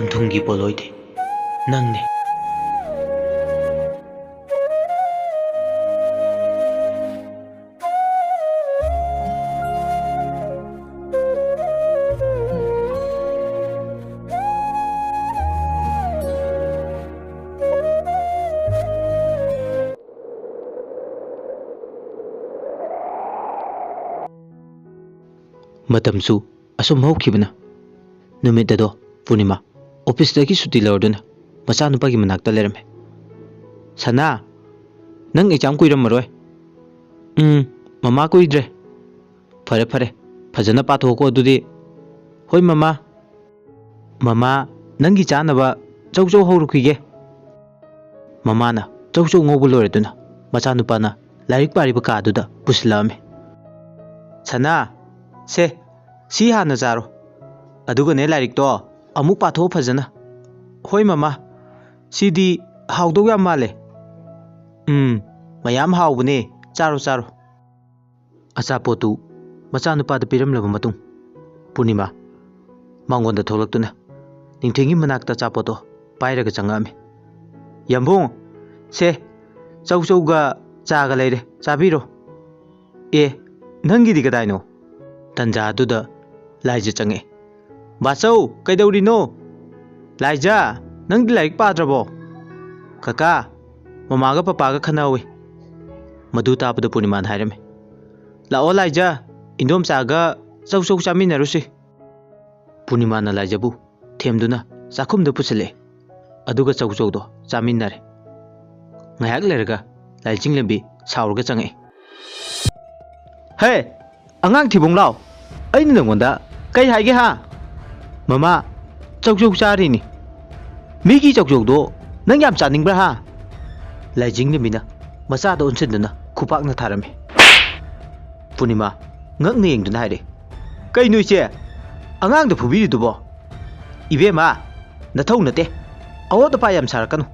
Panthungi Poloi nangni. Matamsu asum hawkhibana numidado Punima office dagi suti lorduna macha nupa gi manakta lerame. Sana nang exam kuiram maroi. Mama kuidre. Fare fajana pathoko adudi. Hoi mama nangi chanaba chau hawrukhige. Mama na chau ngobu loreduna macha nupa na larik pariba ka aduda puslame. Sana se si hana zaro aduga ne larik to amuk patho fajana. Hoi mama sidi hawdo ya male. Mayam hawbune charo achapotu macha nupa da piram laba matung Punima mangonda tholaktuna ningthengi manakta chapoto pairaga changame. Yambong se chau ga chaga leire chabiro. Nangi di kadaino tanja duda laija change. Basau kaidawrino laija nangdi laik padrabo. Kaka mamaga papaga khanawi madu tabada Punima hairame. Lao laija indom saga chau chaminarusi. Punima na laija bu themduna chakhumda pusale aduga chau do chaminare. Ngayak lerga laijing lembi saurga change. Hey angang thibong lao aina nangonda kai haige ha. Mama chau chari ni migi chau do nang yam chaningbra ha. Laijing lemina macha da unsinduna khupak na tharame. Punima ngakna yengduna haire. Kai nuise angang da phubi dubo. Ibe ma nathau nate awo da pa yam sarakanu.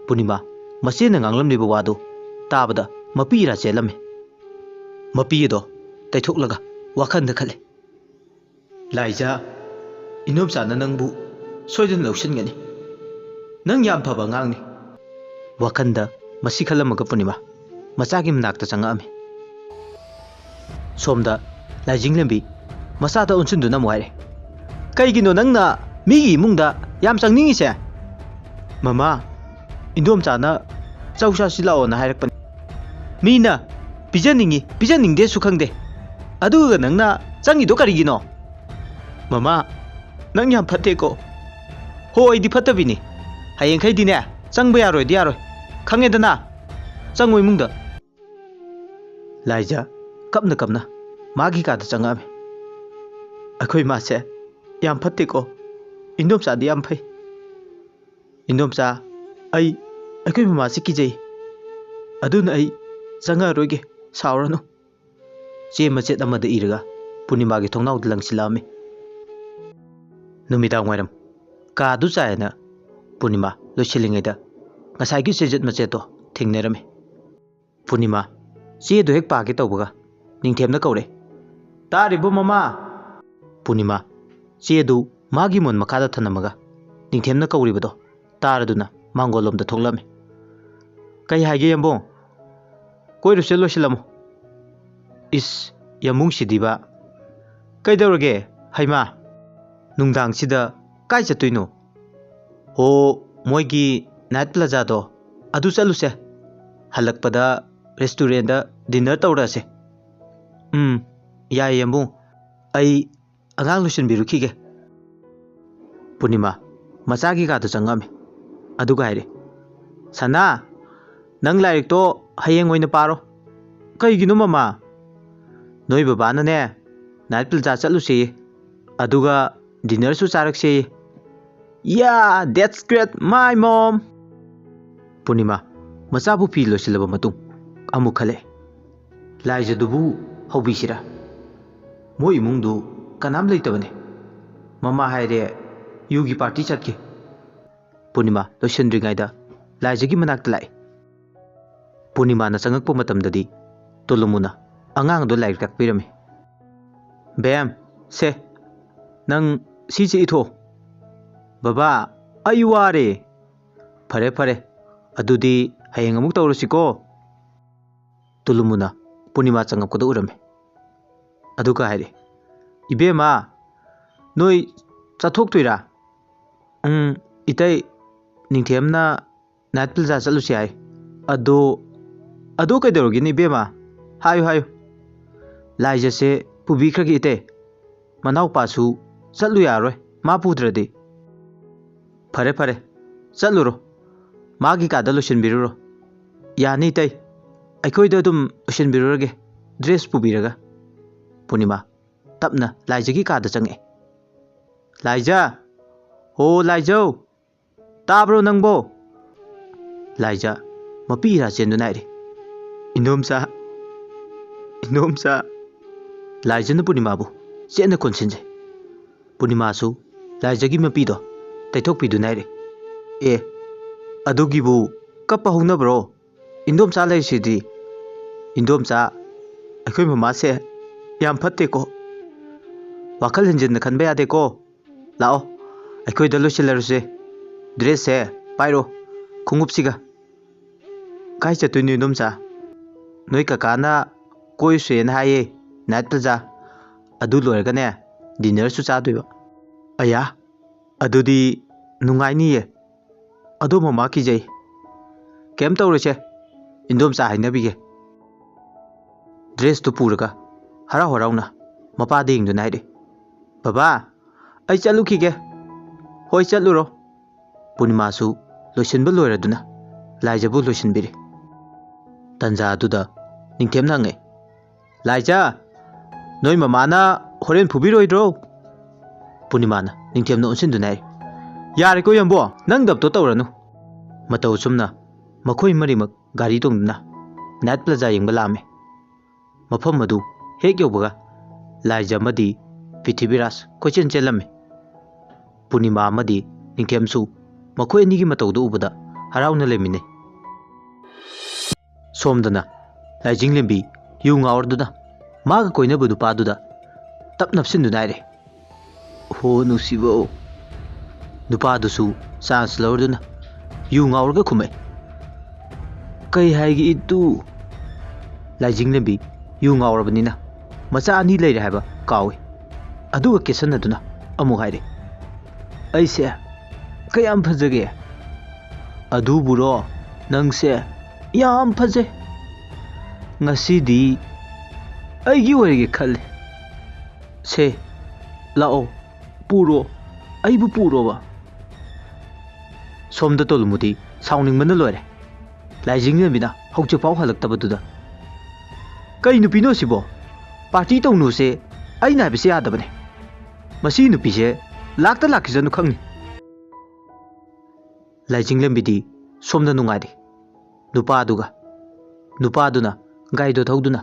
Punima mase na nganglamni ba wadu tabada mapi ra chelame. Mapi do taithoklaga wakhanda khale. Laija inom sana nangbu soidan lawsingani. Nang yam phaba ngangni. Wakhanda masi khalamaga Punima machagi manakta changame. Somda laijing lembi masada unsinduna moire. Kaigino nangna migi imungda yam changningi se. Mama indom chana chausa silao na hairakpan. Mina pijaningde sukhangde aduga nangna changido karigino. Mama nang yam phatte ko hoi di phatabini hayeng khaidi ne changba yaroi di yaroi khangedana changoi mungda. Laija kapna magi ka da changame. Akhoi ma se yam phatte ko indom sa di yam phai. Indom sa akhoi mama se kijai aduna ai changa roige saurano. Che machet amada iraga Punima gi thongnau langsilame. Numidang wairam ka du chaina Punima losilingeda ngasai gi sejet macheto thingnerame. Punima che do hek pa ge tawbaga ningthemna kaure. Taribo mama. Punima che du magi mon makada thanamaga ningthemna kauribado taraduna mangolom da thoklame. Kai haige yambong koi rusel losilamo. Is yamung sidiba kaidawrage haima nungdang sida kai chatuino. Ho moigi night plaza do adu chaluse halakpada restaurant da dinner tawrase. Yai yambung ai angang lusin birukhige. Punima machagi ga da changame aduga haire. Sana nang lairik to hayeng oina paro. Kaigino mama noi baba na ne night plaza chaluse aduga dinner su charakse. Yeah, that's great, my mom. Punima machabu pi losilaba matung amuk khale. Laija dubu hobisira. Mo imungdu kanam leitabane. Mama haire yugi party chatke. Punima losindringaida laija gi manakta lai. Punima na changakpa matamdadi tolumuna angang do laik takpirame. Bam se nang ꯁꯤꯁꯦ ꯏꯊꯣ ꯕꯕꯥ ꯑꯩ ꯋꯥꯔꯦ ꯐꯔꯦ ꯐꯔꯦ ꯑꯗꯨꯗꯤ ꯍꯌꯦꯡ ꯑꯃꯨꯛ ꯇꯧꯔꯁꯤꯀꯣ ꯇꯨꯂꯨꯃꯨꯅ ꯄꯨꯔꯅꯤꯃꯥ ꯆꯪꯉꯛꯄꯗ ꯎꯔꯝꯃꯦ ꯑꯗꯨꯒ ꯍꯥꯏꯔꯦ ꯏꯕꯦꯝꯃ ꯅꯣꯏ ꯆꯠꯊꯣꯛꯇꯣꯏꯔꯥ ꯏꯇꯩ ꯅꯤꯡꯊꯦꯝꯅ ꯅꯥꯏꯠ ꯄ꯭ꯂꯥꯖꯥ ꯆꯠꯂꯨꯁꯤ ꯍꯥꯏ ꯑꯗꯣ ꯀꯩꯗꯧꯔꯒꯦꯅꯦ ꯏꯕꯦꯝꯃ ꯍꯥꯏꯌꯨ ꯂꯥꯏꯖꯁꯦ ꯄꯨꯕꯤꯈ꯭ꯔꯒꯦ ꯏꯇꯩ ꯃꯅꯥꯎꯄꯥꯁꯨ ꯆꯠꯂꯨ ꯌꯥꯔꯣꯏ ꯃꯥ ꯄꯨꯗ꯭ꯔꯗꯤ ꯐꯔꯦ ꯐꯔꯦ ꯆꯠꯂꯨꯔꯣ ꯃꯥꯒꯤ ꯀꯥꯗ ꯂꯣꯏꯁꯤꯟꯕꯤꯔꯨꯔꯣ ꯌꯥꯅꯤ ꯏꯇꯩ ꯑꯩꯈꯣꯏꯗ ꯑꯗꯨꯝ ꯂꯣꯏꯁꯤꯟꯕꯤꯔꯨꯔꯒꯦ ꯗ꯭ꯔꯦꯁ ꯄꯨꯕꯤꯔꯒ ꯄꯨꯔꯅꯤꯃꯥ ꯇꯞꯅ ꯂꯥꯏꯖꯒꯤ ꯀꯥꯗ ꯆꯪꯉꯛꯑꯦ ꯂꯥꯏꯖ ꯍꯣ ꯂꯥꯏꯖꯧ ꯇꯥꯕ꯭ꯔꯣ ꯅꯪꯕꯣ ꯂꯥꯏꯖ ꯃꯄꯤ ꯏꯔꯥ ꯆꯦꯟꯗꯨꯅ ꯍꯥꯏꯔꯦ ꯏꯟꯗꯣꯝꯆꯥ ꯂꯥꯏꯖꯅ ꯄꯨꯔꯅꯤꯃꯥꯕꯨ ꯆꯦꯠꯅ ꯀꯣꯟꯁꯤꯟꯖꯩ ꯄꯨꯔꯅꯤꯃꯥꯁꯨ ꯂꯥꯏꯖꯒꯤ ꯃꯄꯤꯗꯣ ꯇꯩꯊꯣꯛꯄꯤꯗꯨꯅ ꯍꯥꯏꯔꯦ ꯑꯦ ꯑꯗꯨꯒꯤꯕꯨ ꯀꯞꯄ ꯍꯧꯅꯕ꯭ꯔꯣ ꯏꯟꯗꯣꯝꯆꯥ ꯂꯩꯔꯤꯁꯤꯗꯤ ꯏꯟꯗꯣꯝꯆꯥ ꯑꯩꯈꯣꯏ ꯃꯃꯥꯁꯦ ꯌꯥꯝ ꯐꯠꯇꯦꯀꯣ ꯋꯥꯈꯜ ꯍꯦꯟꯖꯤꯟꯅ ꯈꯟꯕ ꯌꯥꯗꯦꯀꯣ ꯂꯥꯛꯑꯣ ꯑꯩꯈꯣꯏꯗ ꯂꯣꯏꯁꯤꯜꯂꯔꯨꯁꯦ ꯗ꯭ꯔꯦꯁꯁꯦ ꯄꯥꯏꯔꯣ ꯈꯣꯡꯎꯞꯁꯤꯒ ꯀꯥꯏ ꯆꯠꯇꯣꯏꯅꯣ ꯏꯟꯗꯣꯝꯆꯥ ꯅꯣꯏ ꯀꯀꯥꯅ ꯀꯣꯏꯁꯦꯅ ꯍꯥꯏꯌꯦ ꯅꯥꯏꯠ ꯄ꯭ꯂꯥꯖꯥ ꯑꯗꯨ ꯂꯣꯏꯔꯒꯅꯦ ꯗꯤꯅꯔꯁꯨ ꯆꯥꯗꯣꯏꯕ ꯑꯌꯥ ꯑꯗꯨꯗꯤ ꯅꯨꯡꯉꯥꯏꯅꯤꯌꯦ ꯑꯗꯣ ꯃꯃꯥ ꯀꯤꯖꯩ ꯀꯩꯝ ꯇꯧꯔꯣꯏꯁꯦ ꯏꯟꯗꯣꯝꯆꯥ ꯍꯥꯏꯅꯕꯤꯒꯦ ꯗ꯭ꯔꯦꯁꯇꯨ ꯄꯨꯔꯒ ꯍꯔꯥꯎ ꯍꯔꯥꯎꯅ ꯃꯄꯥꯗ ꯌꯦꯡꯗꯨꯅ ꯍꯥꯏꯔꯦ ꯕꯕꯥ ꯑꯩ ꯆꯠꯂꯨꯈꯤꯒꯦ ꯍꯣꯏ ꯆꯠꯂꯨꯔꯣ ꯄꯨꯔꯅꯤꯃꯥꯁꯨ ꯂꯣꯏꯁꯤꯟꯕ ꯂꯣꯏꯔꯗꯨꯅ ꯂꯥꯏꯖꯕꯨ ꯂꯣꯏꯁꯤꯟꯕꯤꯔꯦ ꯇꯟꯖꯥ ꯑꯗꯨꯗ ꯅꯤꯡꯊꯦꯝꯅ ꯍꯪꯉꯦ ꯂꯥꯏꯖ ꯅꯣꯏ ꯃꯃꯥꯅ ꯍꯣꯔꯦꯟ ꯐꯨꯕꯤꯔꯣꯏꯗ꯭ꯔꯣ ꯄꯨꯔꯅꯤꯃꯥꯅ ꯅꯤꯡꯊꯦꯝꯅ ꯑꯣꯟꯁꯤꯟꯗꯨꯅ ꯍꯥꯏꯔꯦ ꯌꯥꯔꯦꯀꯣ ꯌꯥꯝꯕꯣ ꯅꯪ ꯗꯞꯇꯣ ꯇꯧꯔꯅꯨ ꯃꯇꯧ ꯆꯨꯝꯅ ꯃꯈꯣꯏ ꯃꯔꯤꯃꯛ ꯒꯥꯔꯤ ꯇꯣꯡꯗꯨꯅ ꯅꯥꯏꯠ ꯄ꯭ꯂꯥꯖꯥ ꯌꯦꯡꯕ ꯂꯥꯛꯑꯝꯃꯦ ꯃꯐꯝ ꯑꯗꯨ ꯍꯦꯛ ꯌꯧꯕꯒ ꯂꯥꯏꯖ ꯑꯃꯗꯤ ꯄ꯭ꯔꯤꯊꯤꯕꯤꯔꯥꯖ ꯀꯣꯏꯆꯦꯟ ꯆꯦꯜꯂꯝꯃꯤ ꯄꯨꯔꯅꯤꯃꯥ ꯑꯃꯗꯤ ꯅꯤꯡꯊꯦꯝꯁꯨ ꯃꯈꯣꯏ ꯑꯅꯤꯒꯤ ꯃꯇꯧꯗꯨ ꯎꯕꯗ ꯍꯔꯥꯎꯅ ꯂꯩꯃꯤꯟꯅꯩ ꯁꯣꯝꯗꯅ ꯂꯥꯏꯖꯤꯡꯂꯦꯝꯕꯤ ꯌꯨ ꯉꯥꯎꯔꯗꯨꯅ ꯃꯥꯒ ꯀꯣꯏꯅꯕ ꯅꯨꯄꯥꯗꯨꯗ ꯇꯞ ꯅꯞꯁꯤꯟꯗꯨꯅ ꯍꯥꯏꯔꯦ ꯍꯣ ꯅꯨꯡꯁꯤꯕꯧ ꯅꯨꯄꯥꯗꯨꯁꯨ ꯆꯥꯟꯁ ꯂꯧꯔꯗꯨꯅ ꯌꯨ ꯉꯥꯎꯔꯒ ꯈꯨꯝꯃꯛꯏ ꯀꯩ ꯍꯥꯏꯒꯦ ꯏꯇꯨ ꯂꯥꯏꯖꯤꯡꯂꯦꯝꯕꯤ ꯌꯨ ꯉꯥꯎꯔꯕꯅꯤꯅ ꯃꯆꯥ ꯑꯅꯤ ꯂꯩꯔꯦ ꯍꯥꯏꯕ ꯀꯥꯎꯏ ꯑꯗꯨꯒ ꯀꯦꯁꯟꯅꯗꯨꯅ ꯑꯃꯨꯛ ꯍꯥꯏꯔꯦ ꯑꯩꯁꯦ ꯀꯌꯥꯝ ꯐꯖꯒꯦ ꯑꯗꯨꯕꯨꯔꯣ ꯅꯪꯁꯦ ꯌꯥꯝ ꯐꯖꯩ ꯉꯁꯤꯗꯤ ꯑꯩꯒꯤ ꯑꯣꯏꯔꯒꯦ ꯈꯜꯂꯦ ꯁꯦ ꯂꯥꯛꯑꯣ ꯄꯨꯔꯣ ꯑꯩꯕꯨ ꯄꯨꯔꯣꯕ ꯁꯣꯝꯗ ꯇꯣꯂꯨꯃꯨꯗꯤ ꯁꯥꯎꯅꯤꯡꯕꯅ ꯂꯣꯏꯔꯦ ꯂꯥꯏꯖꯤꯡꯂꯦꯝꯕꯤꯅ ꯍꯧꯖꯤꯛꯐꯥꯎ ꯍꯜꯂꯛꯇꯕꯗꯨꯗ ꯀꯩ ꯅꯨꯄꯤꯅꯣ ꯁꯤꯕꯣ ꯄꯥꯔꯇꯤ ꯇꯧꯅꯨꯁꯦ ꯑꯩꯅ ꯍꯥꯏꯕꯁꯦ ꯌꯥꯗꯕꯅꯦ ꯃꯁꯤ ꯅꯨꯄꯤꯁꯦ ꯂꯥꯛꯇ ꯂꯥꯛꯈꯤꯁꯅꯨ ꯈꯪꯅꯤ ꯂꯥꯏꯖꯤꯡꯂꯦꯝꯕꯤꯗꯤ ꯁꯣꯝꯗ ꯅꯨꯡꯉꯥꯏꯔꯤ ꯅꯨꯄꯥꯗꯨꯅ ꯒꯥꯔꯤꯗꯣ ꯊꯧꯗꯨꯅ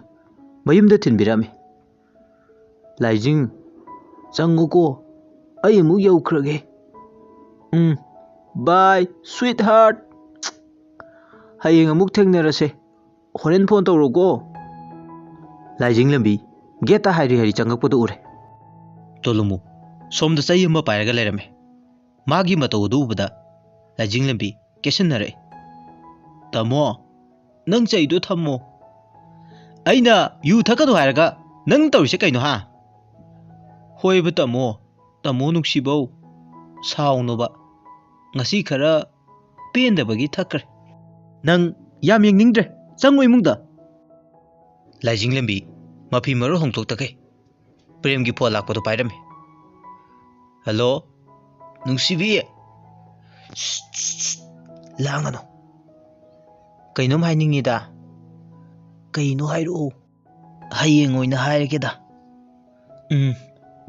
ꯃꯌꯨꯝꯗ ꯊꯤꯟꯕꯤꯔꯝꯃꯤ ꯂꯥꯏꯖꯤꯡ ꯆꯪꯉꯨꯀꯣ ꯑꯩ ꯑꯃꯨꯛ ꯌꯧꯈ꯭ꯔꯒꯦ ꯕꯥꯏ ꯁ꯭ꯋꯤꯠ ꯍꯥꯔꯠ ꯍꯌꯦꯡ ꯑꯃꯨꯛ ꯊꯦꯡꯅꯔꯁꯦ ꯍꯣꯔꯦꯟ ꯐꯣꯟ ꯇꯧꯔꯣꯀꯣ ꯂꯥꯏꯖꯤꯡꯂꯦꯝꯕꯤ ꯒꯦꯠꯇ ꯍꯥꯏꯔꯤ ꯆꯪꯉꯛꯄꯗꯨ ꯎꯔꯦ ꯇꯣꯂꯨꯃꯨ ꯁꯣꯝꯗ ꯆꯩ ꯑꯃ ꯄꯥꯏꯔꯒ ꯂꯩꯔꯝꯃꯦ ꯃꯥꯒꯤ ꯃꯇꯧ ꯑꯗꯨ ꯎꯕꯗ ꯂꯥꯏꯖꯤꯡꯂꯦꯝꯕꯤ ꯀꯦꯁꯟꯅꯔꯛꯏ ꯇꯥꯃꯣ ꯅꯪ ꯆꯩꯗꯣ ꯊꯝꯃꯣ ꯑꯩꯅ ꯌꯨ ꯊꯛꯀꯅꯨ ꯍꯥꯏꯔꯒ ꯅꯪ ꯇꯧꯔꯤꯁꯦ ꯀꯩꯅꯣ ꯍꯥ ꯍꯣꯏꯕ ꯇꯥꯃꯣ ꯅꯨꯡꯁꯤꯕꯧ ꯁꯥꯎꯅꯣꯕ ꯉꯁꯤ ꯈꯔ ꯄꯦꯟꯗꯕꯒꯤ ꯊꯛꯈ꯭ꯔꯦ ꯅꯪ ꯌꯥꯝ ꯌꯦꯡꯅꯤꯡꯗ꯭ꯔꯦ ꯆꯪꯉꯣ ꯏꯃꯨꯡꯗ ꯂꯥꯏꯖꯤꯡꯂꯦꯝꯕꯤ ꯃꯐꯤ ꯃꯔꯣꯜ ꯍꯣꯡꯗꯣꯛꯇꯈꯩ ꯄ꯭ꯔꯦꯝꯒꯤ ꯐꯣꯟ ꯂꯥꯛꯄꯗꯣ ꯄꯥꯏꯔꯝꯃꯤ ꯍꯜꯂꯣ ꯅꯨꯡꯁꯤꯕꯤ ꯂꯥꯡꯒꯅꯨ ꯀꯩꯅꯣꯝ ꯍꯥꯏꯅꯤꯡꯉꯤꯗ ꯀꯩꯅꯣ ꯍꯥꯏꯔꯛꯑꯣ ꯍꯌꯦꯡ ꯑꯣꯏꯅ ꯍꯥꯏꯔꯒꯦꯗ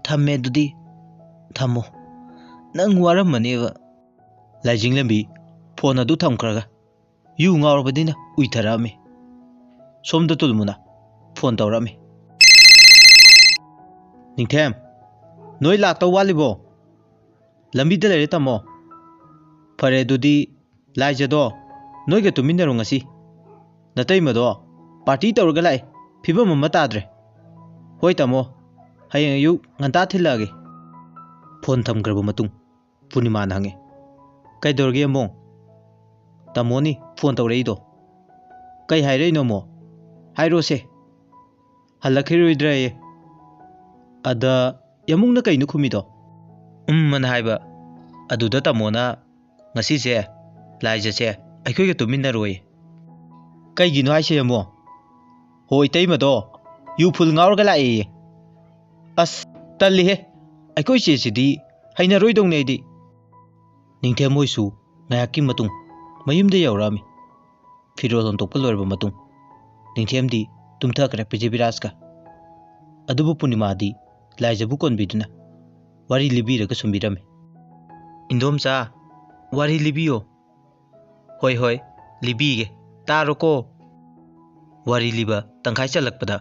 ꯊꯝꯃꯦ ꯑꯗꯨꯗꯤ ꯊꯝꯃꯣ ꯅꯪ ꯋꯥꯔꯝꯃꯅꯦꯕ ꯂꯥꯏꯖꯤꯡꯂꯦꯝꯕꯤ ꯐꯣꯟ ꯑꯗꯨ ꯊꯝꯈ꯭ꯔꯒ ꯌꯨ ꯉꯥꯎꯔꯕꯅꯤꯅ ꯎꯏꯊꯔꯛꯑꯝꯃꯤ ꯁꯣꯝꯗ ꯇꯨꯂꯨꯃꯨꯅ ꯐꯣꯟ ꯇꯧꯔꯛꯑꯝꯃꯤ ꯅꯤꯡꯊꯦꯝ ꯅꯣꯏ ꯂꯥꯛꯇꯧ ꯋꯥꯠꯂꯤꯕꯣ ꯂꯝꯕꯤꯗ ꯂꯩꯔꯦ ꯇꯥꯃꯣ ꯐꯔꯦ ꯑꯗꯨꯗꯤ ꯂꯥꯏꯖꯗꯣ ꯅꯣꯏꯒ ꯇꯨꯃꯤꯟꯅꯔꯣ ꯉꯁꯤ ꯅꯇꯩꯃꯗꯣ ꯄꯥꯔꯇꯤ ꯇꯧꯔꯒ ꯂꯥꯛꯑꯦ ꯐꯤꯕꯝ ꯑꯃ ꯇꯥꯗ꯭ꯔꯦ ꯍꯣꯏ ꯇꯥꯃꯣ ꯍꯌꯦꯡ ꯑꯌꯨꯛ ꯉꯟꯇꯥ ꯊꯤꯜꯂꯛꯑꯒꯦ ꯐꯣꯟ ꯊꯝꯈ꯭ꯔꯕ ꯃꯇꯨꯡ ꯄꯨꯔꯅꯤꯃꯥꯅ ꯍꯪꯉꯦ, ꯀꯩꯗꯧꯔꯒꯦ ꯑꯃꯣ? ꯇꯥꯃꯣꯅꯤ ꯐꯣꯟ ꯇꯧꯔꯛꯏꯗꯣ. ꯀꯩ ꯍꯥꯏꯔꯛꯏꯅꯣ ꯑꯃꯣ? ꯍꯥꯏꯔꯣꯁꯦ. ꯍꯜꯂꯛꯈꯤꯔꯣꯏꯗ꯭ꯔꯥꯌꯦ. ꯑꯗ ꯌꯥꯃꯨꯡꯅ ꯀꯩꯅꯣ ꯈꯨꯝꯃꯤꯗꯣ? ꯑꯅ ꯍꯥꯏꯕ. ꯑꯗꯨꯗ ꯇꯥꯃꯣꯅ ꯉꯁꯤꯁꯦ ꯂꯥꯏꯖꯁꯦ ꯑꯩꯈꯣꯏꯒ ꯇꯨꯃꯤꯟꯅꯔꯣꯏ. ꯀꯩꯒꯤꯅꯣ ꯍꯥꯏꯁꯦ ꯑꯃꯣ? ꯍꯣꯏ ꯏꯇꯩꯃꯗꯣ ꯌꯨ ꯐꯨꯜ ꯉꯥꯎꯔꯒ ꯂꯥꯛꯑꯦꯌꯦ. ꯑꯁ ꯇꯜꯂꯤꯍꯦ, ꯑꯩꯈꯣꯏ ꯆꯦꯁꯤꯗꯤ ꯍꯩꯅꯔꯣꯏꯗꯧꯅꯦ ꯑꯩꯗꯤ. ꯅꯤꯡꯊꯦꯝ ꯍꯣꯏꯁꯨ ꯉꯥꯏꯍꯥꯛꯀꯤ ꯃꯇꯨꯡ ꯃꯌꯨꯝꯗ ꯌꯧꯔꯛꯑꯝꯃꯤ. ꯐꯤꯔꯣꯜ ꯍꯣꯡꯗꯣꯛꯄ ꯂꯣꯏꯔꯕ ꯃꯇꯨꯡ ꯅꯤꯡꯊꯦꯝꯗꯤ ꯇꯨꯝꯊꯈ꯭ꯔꯦ ꯄ꯭ꯔꯤꯊꯤꯕꯤꯔꯥꯖꯀ. ꯑꯗꯨꯕꯨ ꯄꯨꯔꯅꯤꯃꯥꯗꯤ ꯂꯥꯏꯖꯕꯨ ꯀꯣꯟꯕꯤꯗꯨꯅ ꯋꯥꯔꯤ ꯂꯤꯕꯤꯔꯒ ꯁꯨꯝꯕꯤꯔꯝꯃꯤ. ꯏꯟꯗꯣꯝꯆꯥ, ꯋꯥꯔꯤ ꯂꯤꯕꯤꯌꯣ. ꯍꯣꯏ ꯍꯣꯏ ꯂꯤꯕꯤꯒꯦ, ꯇꯥꯔꯣꯀꯣ. ꯋꯥꯔꯤ ꯂꯤꯕ ꯇꯪꯈꯥꯏ ꯆꯜꯂꯛꯄꯗ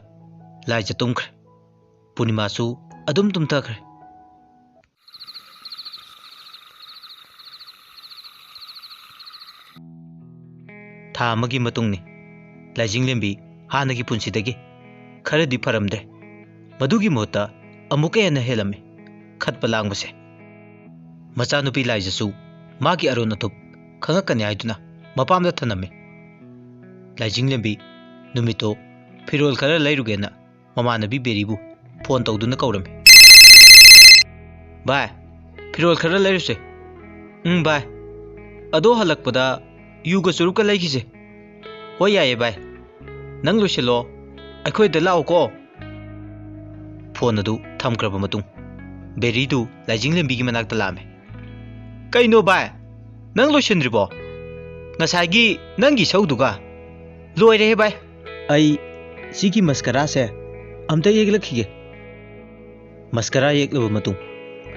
ꯂꯥꯏꯖ ꯇꯨꯝꯈ꯭ꯔꯦ. ꯄꯨꯔꯅꯤꯃꯥꯁꯨ ꯑꯗꯨꯝ ꯇꯨꯝꯊꯈ꯭ꯔꯦ. ꯊꯥ ꯑꯃꯒꯤ ꯃꯇꯨꯡꯅꯤ. ꯂꯥꯏꯖꯤꯡꯂꯦꯝꯕꯤ ꯍꯥꯟꯅꯒꯤ ꯄꯨꯟꯁꯤꯗꯒꯤ ꯈꯔꯗꯤ ꯐꯔꯝꯗ꯭ꯔꯦ. ꯃꯗꯨꯒꯤ ꯃꯍꯨꯠꯇ ꯑꯃꯨꯛꯀ ꯍꯦꯟꯅ ꯍꯦꯜꯂꯝꯃꯤ ꯈꯠꯄ ꯂꯥꯡꯕꯁꯦ. ꯃꯆꯥꯅꯨꯄꯤ ꯂꯥꯏꯖꯁꯨ ꯃꯥꯒꯤ ꯑꯔꯣꯟ ꯑꯊꯨꯞ ꯈꯪꯉꯛꯀꯅꯤ ꯍꯥꯏꯗꯨꯅ ꯃꯄꯥꯝꯗ ꯊꯅꯝꯃꯤ. ꯂꯥꯏꯖꯤꯡꯂꯦꯝꯕꯤ ꯅꯨꯃꯤꯠꯇꯣ ꯐꯤꯔꯣꯜ ꯈꯔ ꯂꯩꯔꯨꯒꯦꯅ ꯃꯃꯥꯟꯅꯕꯤ ꯕꯦꯔꯤꯕꯨ ꯐꯣꯟ ꯇꯧꯗꯨꯅ ꯀꯧꯔꯝꯃꯤ. ꯚꯥꯏ, ꯐꯤꯔꯣꯜ ꯈꯔ ꯂꯩꯔꯨꯁꯦ. ꯚꯥꯏ, ꯑꯗꯣ ꯍꯜꯂꯛꯄꯗ ꯌꯨꯒ ꯆꯨꯔꯨꯞꯀ ꯂꯩꯈꯤꯁꯦ. ꯍꯣꯏ ꯌꯥꯏꯌꯦ ꯚꯥꯏ, ꯅꯪ ꯂꯣꯏꯁꯤꯜꯂꯣ, ꯑꯩꯈꯣꯏꯗ ꯂꯥꯛꯑꯣꯀꯣ. ꯐꯣꯟ ꯑꯗꯨ ꯊꯝꯈ꯭ꯔꯕ ꯃꯇꯨꯡ ꯕꯦꯔꯤꯗꯨ ꯂꯥꯏꯖꯤꯡꯂꯦꯝꯕꯤꯒꯤ ꯃꯅꯥꯛꯇ ꯂꯥꯛꯑꯝꯃꯤ. ꯀꯩꯅꯣ ꯚꯥꯏ, ꯅꯪ ꯂꯣꯏꯁꯤꯟꯗ꯭ꯔꯤꯕꯣ? ꯉꯁꯥꯏꯒꯤ ꯅꯪꯒꯤ ꯏꯁꯧꯗꯨꯒ ꯂꯣꯏꯔꯦꯍꯦ ꯚꯥꯏ. ꯑꯩ ꯁꯤꯒꯤ ꯃꯁꯀꯔꯥꯁꯦ ꯑꯝꯇ ꯌꯦꯛꯂꯛꯈꯤꯒꯦ. ꯃꯁꯀꯔꯥ ꯌꯦꯛꯂꯕ ꯃꯇꯨꯡ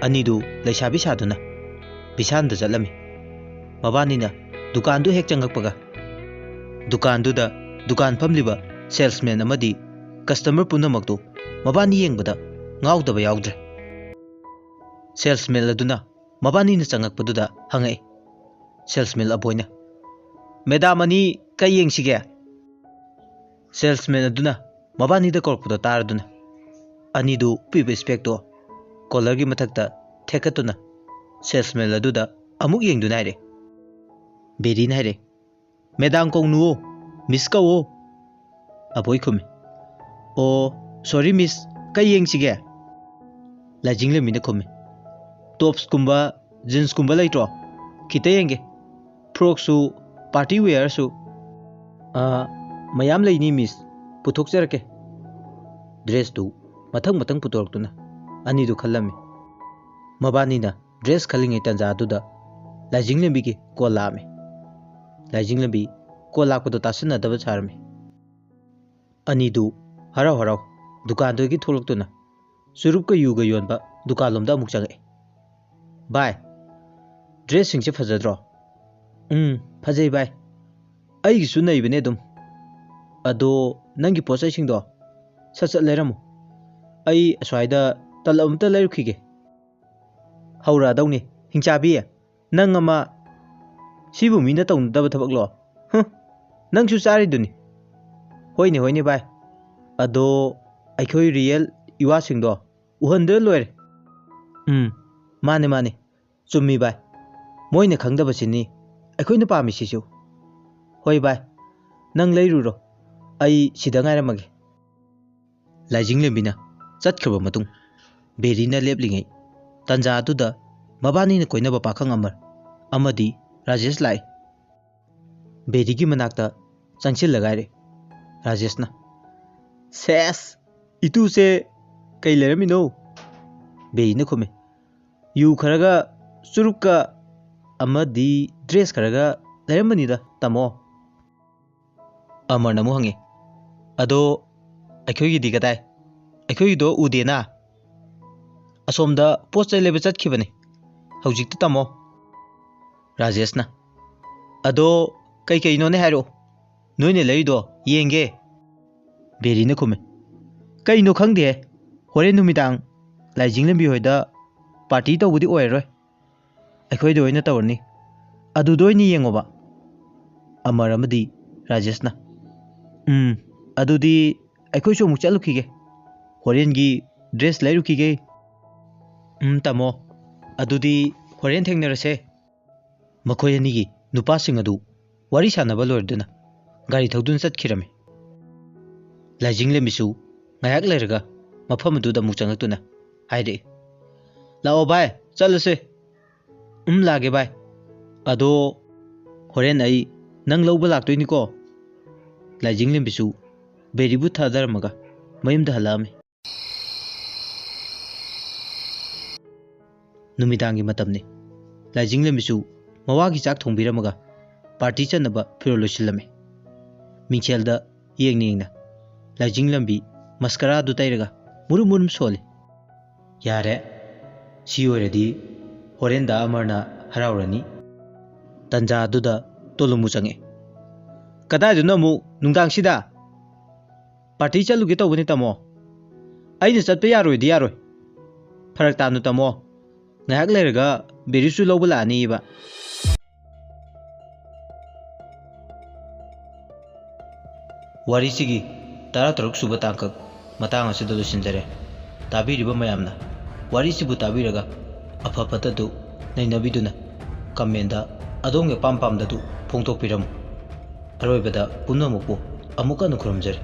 ꯑꯅꯤꯗꯨ ꯂꯩꯁꯥꯕꯤ ꯁꯥꯗꯨꯅ ꯕꯤꯁꯥꯟꯗ ꯆꯠꯂꯝꯃꯤ. ꯃꯕꯥꯅꯤꯅ ꯗꯨꯀꯥꯟꯗꯨ ꯍꯦꯛ ꯆꯪꯉꯛꯄꯒ ꯗꯨꯀꯥꯟꯗꯨꯗ ꯗꯨꯀꯥꯟ ꯐꯝꯂꯤꯕ ꯁꯦꯜꯁꯃꯦꯟ ꯑꯃꯗꯤ ꯀꯁꯇꯃꯔ ꯄꯨꯝꯅꯃꯛꯇꯨ ꯃꯕꯥꯅꯤ ꯌꯦꯡꯕꯗ ꯉꯥꯎꯗꯕ ꯌꯥꯎꯗ꯭ꯔꯦ. ꯁꯦꯜꯁꯃꯦꯟ ꯑꯗꯨꯅ ꯃꯕꯥꯅꯤꯅ ꯆꯪꯉꯛꯄꯗꯨꯗ ꯍꯪꯉꯛꯏ. ꯁꯦꯜꯁꯃꯦꯟ ꯑꯕꯣꯏꯅ, ꯃꯦꯗꯥꯝ ꯑꯅꯤ ꯀꯩ ꯌꯦꯡꯁꯤꯒꯦ? ꯁꯦꯜꯁꯃꯦꯟ ꯑꯗꯨꯅ ꯃꯕꯥꯅꯤꯗ ꯀꯧꯔꯛꯄꯗꯣ ꯇꯥꯔꯗꯨꯅ ꯑꯅꯤꯗꯨ ꯄꯤꯕ ꯏꯁꯄꯦꯛꯇꯣ ꯀꯣꯂꯔꯒꯤ ꯃꯊꯛꯇ ꯊꯦꯛꯀꯠꯇꯨꯅ ꯁꯦꯜꯁꯃꯦꯟ ꯑꯗꯨꯗ ꯑꯃꯨꯛ ꯌꯦꯡꯗꯨꯅ ꯍꯥꯏꯔꯦ. ꯕꯦꯔꯤꯅ ꯍꯥꯏꯔꯦ, ꯃꯦꯗꯥꯝ ꯀꯧꯅꯨꯋꯣ, ꯃꯤꯁ ꯀꯧꯋꯣ. ꯑꯕꯣꯏ ꯈꯨꯝꯃꯤ, ꯑꯣ ꯁꯣꯔꯤ ꯃꯤꯁ, ꯀꯩ ꯌꯦꯡꯁꯤꯒꯦ? ꯂꯥꯏꯖꯤꯡꯂꯦꯝꯕꯤꯅ ꯈꯨꯝꯃꯤ, ꯇꯣꯞꯁꯀꯨꯝꯕ ꯖꯤꯟꯁꯀꯨꯝꯕ ꯂꯩꯇ꯭ꯔꯣ? ꯈꯤꯇ ꯌꯦꯡꯒꯦ. ꯐ꯭ꯔꯣꯛꯁꯨ ꯄꯥꯔꯇꯤ ꯋꯦꯌꯔꯁꯨ. ꯃꯌꯥꯝ ꯂꯩꯅꯤ ꯃꯤꯁ, ꯄꯨꯊꯣꯛꯆꯔꯛꯀꯦ. ꯗ꯭ꯔꯦꯁꯇꯨ ꯃꯊꯪ ꯃꯊꯪ ꯄꯨꯊꯣꯔꯛꯇꯨꯅ ꯑꯅꯤꯗꯨ ꯈꯜꯂꯝꯃꯤ. ꯃꯕꯥꯅꯤꯅ ꯗ꯭ꯔꯦꯁ ꯈꯜꯂꯤꯉꯩ ꯇꯥꯟꯖꯥ ꯑꯗꯨꯗ ꯂꯥꯏꯖꯤꯡꯂꯦꯝꯕꯤꯒꯤ ꯀꯣꯜ ꯂꯥꯛꯑꯝꯃꯤ. ꯂꯥꯏꯖꯤꯡꯂꯦꯝꯕꯤ ꯀꯣꯜ ꯂꯥꯛꯄꯗꯣ ꯇꯥꯁꯤꯟꯅꯗꯕ ꯁꯥꯔꯝꯃꯤ. ꯑꯅꯤꯗꯨ ꯍꯔꯥꯎ ꯍꯔꯥꯎ ꯗꯨꯀꯥꯟꯗꯒꯤ ꯊꯣꯛꯂꯛꯇꯨꯅ ꯆꯨꯔꯨꯞꯀ ꯌꯨꯒ ꯌꯣꯟꯕ ꯗꯨꯀꯥꯟꯂꯣꯝꯗ ꯑꯃꯨꯛ ꯆꯪꯉꯛꯏ. ꯚꯥꯏ, ꯗ꯭ꯔꯦꯁꯁꯤꯡꯁꯦ ꯐꯖꯗ꯭ꯔꯣ? ꯐꯖꯩ ꯚꯥꯏ, ꯑꯩꯒꯤꯁꯨ ꯅꯩꯕꯅꯦ ꯑꯗꯨꯝ. ꯑꯗꯣ ꯅꯪꯒꯤ ꯄꯣꯠ ꯆꯩꯁꯤꯡꯗꯣ ꯁꯠ ꯁꯠ ꯂꯩꯔꯝꯃꯨ. ꯑꯩ ꯑꯁ꯭ꯋꯥꯏꯗ ꯇꯂꯞ ꯑꯃꯇ ꯂꯩꯔꯨꯈꯤꯒꯦ. ꯍꯧꯔꯛꯑꯗꯧꯅꯤ ꯍꯤꯡꯆꯥꯕꯤ, ꯅꯪ ꯑꯃ, ꯁꯤꯕꯨ ꯃꯤꯅ ꯇꯧꯅꯗꯕ ꯊꯕꯛꯂꯣ? ꯅꯪꯁꯨ ꯆꯥꯔꯤꯗꯨꯅꯤ. ꯍꯣꯏꯅꯦ ꯍꯣꯏꯅꯦ ꯚꯥꯏ, ꯑꯗꯣ ꯑꯩꯈꯣꯏ ꯔꯤꯌꯦꯜ ꯏꯋꯥꯁꯤꯡꯗꯣ ꯎꯍꯟꯗ꯭ꯔ ꯂꯣꯏꯔꯦ. ꯃꯥꯅꯦ ꯃꯥꯅꯦ, ꯆꯨꯝꯃꯤ ꯚꯥꯏ, ꯃꯣꯏꯅ ꯈꯪꯗꯕꯁꯤꯅꯤ ꯑꯩꯈꯣꯏꯅ ꯄꯥꯝꯃꯤꯁꯤꯁꯨ. ꯍꯣꯏ ꯚꯥꯏ, ꯅꯪ ꯂꯩꯔꯨꯔꯣ, ꯑꯩ ꯁꯤꯗ ꯉꯥꯏꯔꯝꯃꯒꯦ. ꯂꯥꯏꯖꯤꯡꯂꯦꯝꯕꯤꯅ ꯆꯠꯈ꯭ꯔꯕ ꯃꯇꯨꯡ ꯕꯦꯔꯤꯅ ꯂꯦꯞꯂꯤꯉꯩ ꯇꯥꯟꯖꯥ ꯑꯗꯨꯗ ꯃꯕꯥꯅꯤꯅ ꯀꯣꯏꯅꯕ ꯄꯥꯈꯪ ꯑꯃꯔ ꯑꯃꯗꯤ ꯔꯥꯖꯦꯁ ꯂꯥꯛꯏ. ꯕꯦꯔꯤꯒꯤ ꯃꯅꯥꯛꯇ ꯆꯪꯁꯤꯜꯂꯒ ꯍꯥꯏꯔꯦ. ꯔꯥꯖꯦꯁꯅ, ꯁꯦꯁ, ꯏꯇꯨꯁꯦ ꯀꯩ ꯂꯩꯔꯝꯃꯤꯅꯣ? ꯕꯦꯔꯤꯅ ꯈꯨꯝꯃꯤ, ꯌꯨ ꯈꯔꯒ ꯆꯨꯔꯨꯞꯀ ꯑꯃꯗꯤ ꯗ꯭ꯔꯦꯁ ꯈꯔꯒ ꯂꯩꯔꯝꯕꯅꯤꯗ ꯇꯥꯃꯣ. ꯑꯃꯔꯅ ꯑꯃꯨꯛ ꯍꯪꯉꯤ, ꯑꯗꯣ ꯑꯩꯈꯣꯏꯒꯤꯗꯤ ꯀꯗꯥꯏ? ꯑꯩꯈꯣꯏꯒꯤꯗꯣ ꯎꯗꯦꯅ. ꯑꯁꯣꯝꯗ ꯄꯣꯠ ꯆꯩ ꯂꯩꯕ ꯆꯠꯈꯤꯕꯅꯤ ꯍꯧꯖꯤꯛꯇ ꯇꯥꯃꯣ. ꯔꯥꯖꯦꯁꯅ, ꯑꯗꯣ ꯀꯩꯀꯩꯅꯣꯅꯦ ꯍꯥꯏꯔꯛꯑꯣ, ꯅꯣꯏꯅ ꯂꯩꯔꯤꯗꯣ ꯌꯦꯡꯒꯦ. ꯕꯦꯔꯤꯅ ꯈꯨꯝꯃꯤ, ꯀꯩꯅꯣ ꯈꯪꯗꯦ, ꯍꯣꯔꯦꯟ ꯅꯨꯃꯤꯗꯥꯡ ꯂꯥꯏꯖꯤꯡꯂꯦꯝꯕꯤ ꯍꯣꯏꯗ ꯄꯥꯔꯇꯤ ꯇꯧꯕꯗꯤ ꯑꯣꯏꯔꯔꯣꯏ, ꯑꯩꯈꯣꯏꯗ ꯑꯣꯏꯅ ꯇꯧꯔꯅꯤ, ꯑꯗꯨꯗ ꯑꯣꯏꯅ ꯌꯦꯡꯉꯣꯕ. ꯑꯃꯔ ꯑꯃꯗꯤ ꯔꯥꯖꯦꯁꯅ, ꯑꯗꯨꯗꯤ ꯑꯩꯈꯣꯏꯁꯨ ꯑꯃꯨꯛ ꯆꯠꯂꯨꯈꯤꯒꯦ, ꯍꯣꯔꯦꯟꯒꯤ ꯗ꯭ꯔꯦꯁ ꯂꯩꯔꯨꯈꯤꯒꯦ. ꯇꯥꯃꯣ, ꯑꯗꯨꯗꯤ ꯍꯣꯔꯦꯟ ꯊꯦꯡꯅꯔꯁꯦ ꯃꯈꯣꯏ ꯑꯅꯤꯒꯤ ꯅꯨꯄꯥꯁꯤꯡ ꯑꯗꯨ ꯋꯥꯔꯤ ꯁꯥꯟꯅꯕ ꯂꯣꯏꯔꯗꯨꯅ ꯒꯥꯔꯤ ꯊꯧꯗꯨꯅ ꯆꯠꯈꯤꯔꯝꯃꯤ ꯂꯥꯏꯖꯤꯡꯂꯦꯝꯕꯤꯁꯨ ꯉꯥꯏꯍꯥꯛ ꯂꯩꯔꯒ ꯃꯐꯝ ꯑꯗꯨꯗ ꯑꯃꯨꯛ ꯆꯪꯉꯛꯇꯨꯅ ꯍꯥꯏꯔꯛꯏ ꯂꯥꯛꯑꯣ ꯚꯥꯏ ꯆꯠꯂꯁꯦ ꯂꯥꯛꯑꯒꯦ ꯚꯥꯏ ꯑꯗꯣ ꯍꯣꯔꯦꯟ ꯑꯩ ꯅꯪ ꯂꯧꯕ ꯂꯥꯛꯇꯣꯏꯅꯤꯀꯣ ꯂꯥꯏꯖꯤꯡꯂꯦꯝꯕꯤꯁꯨ ꯕꯦꯔꯤꯕꯨ ꯊꯥꯗꯔꯝꯃꯒ ꯃꯌꯨꯝꯗ ꯍꯜꯂꯛꯑꯝꯃꯤ ꯅꯨꯃꯤꯗꯥꯡꯒꯤ ꯃꯇꯝꯅꯤ ꯂꯥꯏꯖꯤꯡꯂꯦꯝꯕꯤꯁꯨ ꯃꯋꯥꯒꯤ ꯆꯥꯛ ꯊꯣꯡꯕꯤꯔꯝꯃꯒ ꯄꯥꯔꯇꯤ ꯆꯠꯅꯕ ꯐꯤꯔꯣꯜ ꯂꯣꯏꯁꯤꯜꯂꯝꯃꯤ ꯃꯤꯡꯁꯦꯜꯗ ꯌꯦꯡꯅ ꯂꯥꯏꯖꯤꯡꯂꯦꯝꯕꯤ ꯃꯁꯀꯔꯥꯗꯨ ꯇꯩꯔꯒ ꯃꯨꯔꯨꯝ ꯃꯨꯔꯨꯝ ꯁꯣꯜꯂꯤ ꯌꯥꯔꯦ ꯁꯤ ꯑꯣꯏꯔꯗꯤ ꯍꯣꯔꯦꯟꯗ ꯑꯃꯔꯅ ꯍꯔꯥꯎꯔꯅꯤ ꯇꯟꯖꯥ ꯑꯗꯨꯗ ꯇꯣꯂꯨꯃꯨ ꯆꯪꯉꯛꯏ ꯀꯗꯥꯏꯗꯅꯣ ꯑꯃꯨꯛ ꯅꯨꯡꯗꯥꯡꯁꯤꯗ ꯄꯥꯔꯇꯤ ꯆꯠꯂꯨꯒꯦ ꯇꯧꯕꯅꯤ ꯇꯥꯃꯣ ꯑꯩꯅ ꯆꯠꯄ ꯌꯥꯔꯣꯏꯗꯤ ꯌꯥꯔꯣꯏ ꯐꯔꯛ ꯇꯥꯅꯨ ꯇꯥꯃꯣ ꯉꯥꯏꯍꯥꯛ ꯂꯩꯔꯒ ꯕꯦꯔꯤꯁꯨ ꯂꯧꯕ ꯂꯥꯛꯑꯅꯤꯕ ꯋꯥꯔꯤꯁꯤꯒꯤ 13 ꯁꯨꯕ ꯇꯥꯡꯀꯛ ꯃꯇꯥꯡ ꯑꯁꯤꯗ ꯂꯣꯏꯁꯤꯟꯖꯔꯦ ꯇꯥꯕꯤꯔꯤꯕ ꯃꯌꯥꯝꯅ ꯋꯥꯔꯤꯁꯤꯕꯨ ꯇꯥꯕꯤꯔꯒ ꯑꯐ ꯐꯠꯇꯗꯨ ꯅꯩꯅꯕꯤꯗꯨꯅ ꯀꯃꯦꯟꯗ ꯑꯗꯣꯝꯒꯤ ꯑꯄꯥꯝ ꯄꯥꯝꯗꯗꯨ ꯐꯣꯡꯗꯣꯛꯄꯤꯔꯝꯃꯨ ꯑꯔꯣꯏꯕꯗ ꯄꯨꯝꯅꯃꯛꯄꯨ ꯑꯃꯨꯛ ꯍꯟꯅ ꯈꯨꯔꯨꯝꯖꯔꯤ